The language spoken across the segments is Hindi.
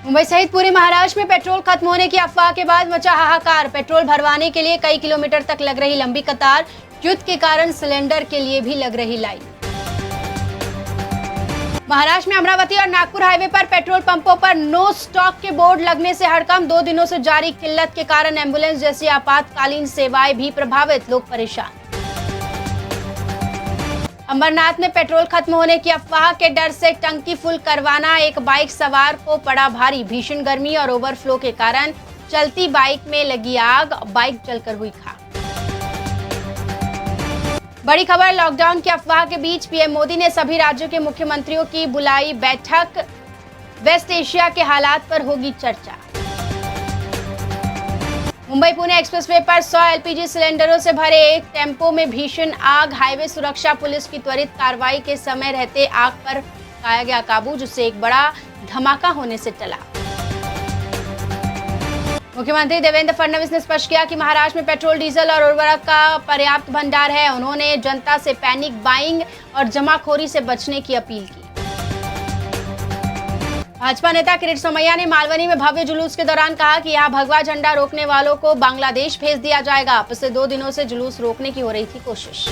मुंबई सहित पूरे महाराष्ट्र में पेट्रोल खत्म होने की अफवाह के बाद मचा हाहाकार। पेट्रोल भरवाने के लिए कई किलोमीटर तक लग रही लंबी कतार, युद्ध के कारण सिलेंडर के लिए भी लग रही लाइन। महाराष्ट्र में अमरावती और नागपुर हाईवे पर पेट्रोल पंपों पर नो स्टॉक के बोर्ड लगने से हड़कंप। 2 दिनों से जारी किल्लत के कारण एम्बुलेंस जैसी आपातकालीन सेवाएं भी प्रभावित, लोग परेशान। अमरनाथ में पेट्रोल खत्म होने की अफवाह के डर से टंकी फुल करवाना एक बाइक सवार को पड़ा भारी। भीषण गर्मी और ओवरफ्लो के कारण चलती बाइक में लगी आग, बाइक जलकर हुई खाक। बड़ी खबर, लॉकडाउन की अफवाह के बीच पीएम मोदी ने सभी राज्यों के मुख्यमंत्रियों की बुलाई बैठक। वेस्ट एशिया के हालात पर होगी चर्चा। मुंबई पुणे एक्सप्रेसवे पर 100 एलपीजी सिलेंडरों से भरे एक टेम्पो में भीषण आग। हाईवे सुरक्षा पुलिस की त्वरित कार्रवाई के समय रहते आग पर पाया गया काबू, जिससे एक बड़ा धमाका होने से टला। मुख्यमंत्री देवेंद्र फडणवीस ने स्पष्ट किया कि महाराष्ट्र में पेट्रोल, डीजल और उर्वरक का पर्याप्त भंडार है। उन्होंने जनता से पैनिक बाइंग और जमाखोरी से बचने की अपील की। भाजपा नेता किरीट सोमैया ने मालवनी में भव्य जुलूस के दौरान कहा कि यहाँ भगवा झंडा रोकने वालों को बांग्लादेश भेज दिया जाएगा। पिछले 2 दिनों से जुलूस रोकने की हो रही थी कोशिश।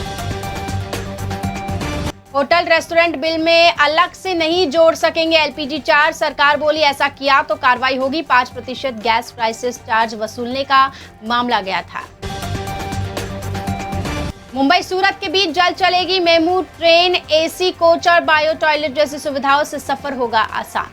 होटल रेस्टोरेंट बिल में अलग से नहीं जोड़ सकेंगे एलपीजी चार्ज, सरकार बोली ऐसा किया तो कार्रवाई होगी। 5% गैस प्राइसेस चार्ज वसूलने का मामला गया था। मुंबई सूरत के बीच जल्द चलेगी मेमू ट्रेन, एसी कोच और बायो टॉयलेट जैसी सुविधाओं से सफर होगा आसान।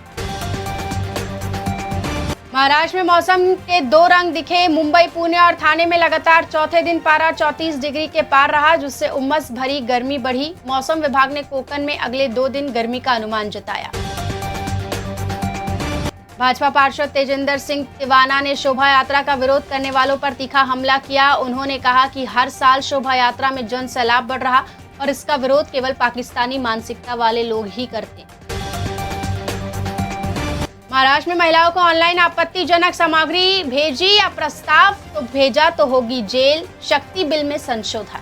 महाराष्ट्र में मौसम के 2 रंग दिखे। मुंबई, पुणे और ठाणे में लगातार चौथे दिन पारा 34 डिग्री के पार रहा, जिससे उमस भरी गर्मी बढ़ी। मौसम विभाग ने कोकण में अगले 2 दिन गर्मी का अनुमान जताया। भाजपा पार्षद तेजिंदर सिंह तिवाना ने शोभा यात्रा का विरोध करने वालों पर तीखा हमला किया। उन्होंने कहा कि हर साल शोभा यात्रा में जन सैलाब बढ़ रहा और इसका विरोध केवल पाकिस्तानी मानसिकता वाले लोग ही करते। महाराष्ट्र में महिलाओं को ऑनलाइन आपत्तिजनक सामग्री भेजी या प्रस्ताव तो भेजा तो होगी जेल, शक्ति बिल में संशोधन।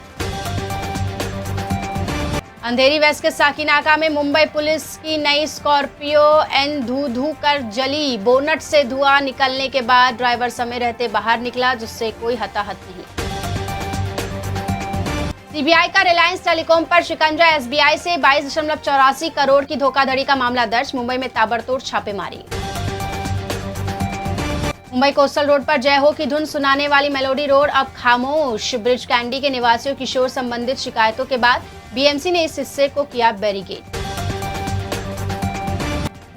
अंधेरी वेस्ट के साकीनाका में मुंबई पुलिस की नई स्कॉर्पियो एन धू कर जली। बोनट से धुआं निकलने के बाद ड्राइवर समय रहते बाहर निकला, जिससे कोई हताहत नहीं। सीबीआई का रिलायंस टेलीकॉम पर शिकंजा, एसबीआई से 22.84 करोड़ की धोखाधड़ी का मामला दर्ज। मुंबई में ताबड़तोड़ छापेमारी। मुंबई कोस्टल रोड पर जय हो की धुन सुनाने वाली मेलोडी रोड अब खामोश। ब्रिज कैंडी के निवासियों की शोर संबंधित शिकायतों के बाद बीएमसी ने इस हिस्से को किया बैरिकेड।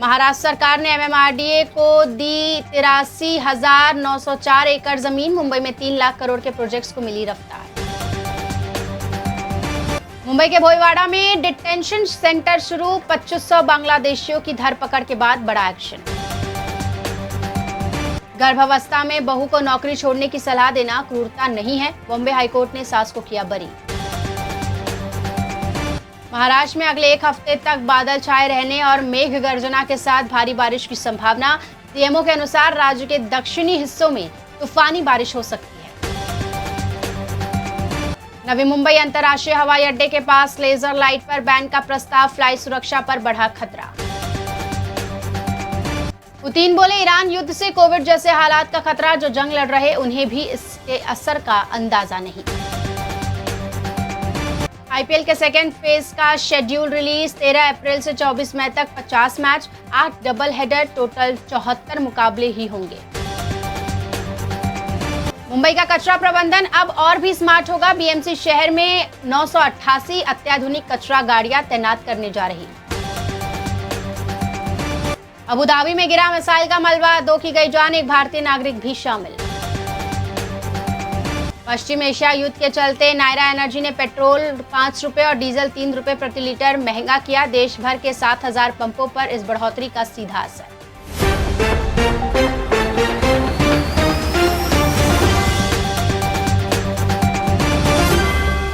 महाराष्ट्र सरकार ने एमएमआरडीए को दी 83,904 एकड़ जमीन। मुंबई में 3 लाख करोड़ के प्रोजेक्ट्स को मिली रफ्तार। मुंबई के भोईवाड़ा में डिटेंशन सेंटर शुरू। 2500 बांग्लादेशियों की धरपकड़ के बाद बड़ा एक्शन। गर्भावस्था में बहू को नौकरी छोड़ने की सलाह देना क्रूरता नहीं है, बॉम्बे हाईकोर्ट ने सास को किया बरी। महाराष्ट्र में अगले 1 हफ्ते तक बादल छाए रहने और मेघ गर्जना के साथ भारी बारिश की संभावना। सीएमओ के अनुसार राज्य के दक्षिणी हिस्सों में तूफानी बारिश हो सकती है। नवी मुंबई अंतर्राष्ट्रीय हवाई अड्डे के पास लेजर लाइट पर बैन का प्रस्ताव, फ्लाइट सुरक्षा पर बढ़ा खतरा। पुतिन बोले ईरान युद्ध से कोविड जैसे हालात का खतरा, जो जंग लड़ रहे उन्हें भी इसके असर का अंदाजा नहीं। आईपीएल के सेकेंड फेज का शेड्यूल रिलीज। 13 अप्रैल से 24 मई तक 50 मैच, 8 डबल हेडर, टोटल 74 मुकाबले ही होंगे। मुंबई का कचरा प्रबंधन अब और भी स्मार्ट होगा। बीएमसी शहर में 988 अत्याधुनिक कचरा गाड़ियां तैनात करने जा रही। अबू धाबी में गिरा मिसाइल का मलबा, 2 की गई जान, एक भारतीय नागरिक भी शामिल। पश्चिम एशिया युद्ध के चलते नायरा एनर्जी ने पेट्रोल 5 रुपए और डीजल 3 रुपए प्रति लीटर महंगा किया। देश भर के 7,000 पंपों पर इस बढ़ोतरी का सीधा असर।